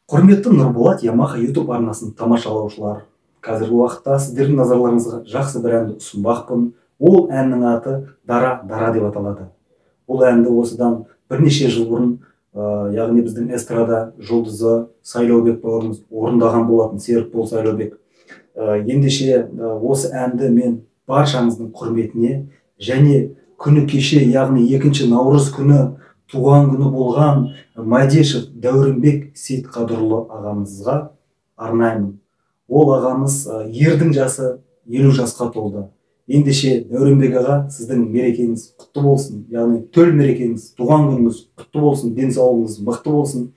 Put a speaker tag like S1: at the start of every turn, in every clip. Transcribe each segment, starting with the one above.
S1: Құрметті Нұрболат Ямаха YouTube арнасын тамашалаушылар, қазіргі уақытта сіздердің назарларыңызға жақсы бір әнді ұсынбақпын. Ол әннің аты Дара Дара деп аталады. Бұл әнді осыдан бірнеше жыл бұрын, яғни біздің эстрада жұлдызы Сайлаубек бауырымыз орындаған болатын, Серікбол Сайлаубек. Ендеше осы әнді мен баршаңыздың құрметіне және күні кеше, яғни 2 наурыз күні туған күні болған Мадешев Дәуренбек Сейітқадырұлы ағамызға арнаймын. Ол ағамыз ердің жасы 50 жасқа толды. Ендеше Дәуренбек аға, сіздің мерекеңіз құтты болсын, яғни төл мерекеңіз, туған күніңіз құтты болсын, денсаулығыңыз мықты болсын.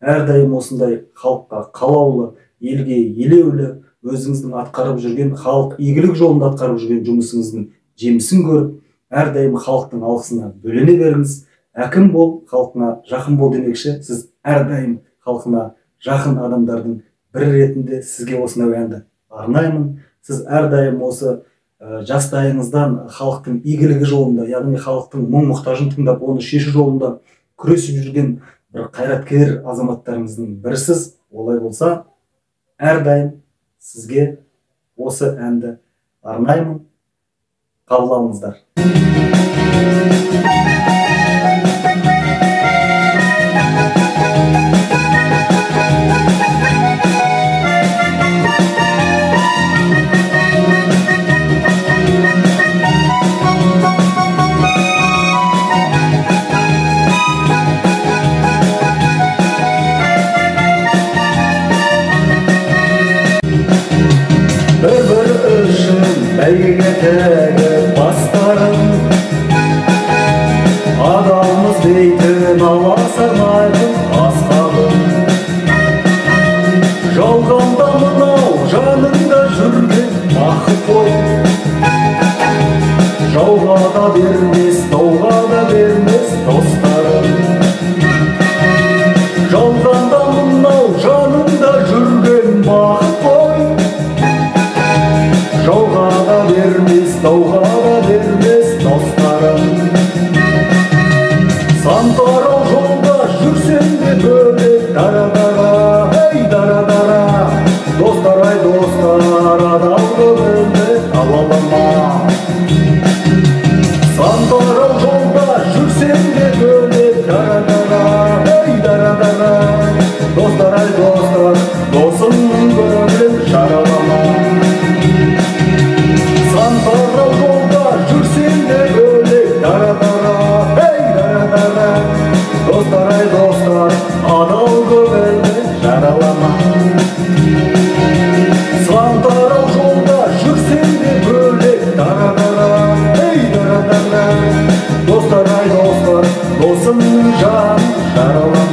S1: Әрдайым осындай халыққа қалаулы, елге елеулі, өзіңіздің атқарып жүрген, халық игілік жолында атқарып жүрген жұмысыңыздың жемісін көріп, әрдайым халықтың алғысына бөлене беріңіз. Әкім бол, халқына жақын бол демекші, сіз әрдайым халқына жақын адамдардың бірі ретінде сізге осынау әнді арнаймын. Сіз әрдайым осы жастайыңыздан халықтың игілігі жолында, яғни халықтың мұң-мұқтажын тыңдап, оны шешу жолында күресіп жүрген бір қайраткер азаматтарыңыздың бірісіз. Олай болса, әрдайым сізге осы әнді арнаймын. Қабыл
S2: Бір үшін бәйгеге тәгіп бастарым, адамыз дейтін аласармайтын асқағым. Жалғанда мынау жаныңда жүрген бақыт қой, жауға да бермес, тауға да бермес достарым. Жалғанда мынау жаныңда жүрген бақыт қой, жауға да бермес, тауға да бермес достарым. Сан тарау жолда жүрсем де бөлек дара-дара, ей дара-дара. Достар, ай достар, адал көңілді алалама. Сан тарау жолда жүрсем де бөлек дара-дара, ей дара-дара. Достар, ай достар, досым көңілін жаралама. Тарау жолда жүрсем де бөлек дара-дара, ей дара-дара. Достар, ай достар, адал көңілді жаралама. Тарау жолда жүрсем де бөлек дара-дара, ей дара-дара. Достар, ай достар, досымның жанын жаралама.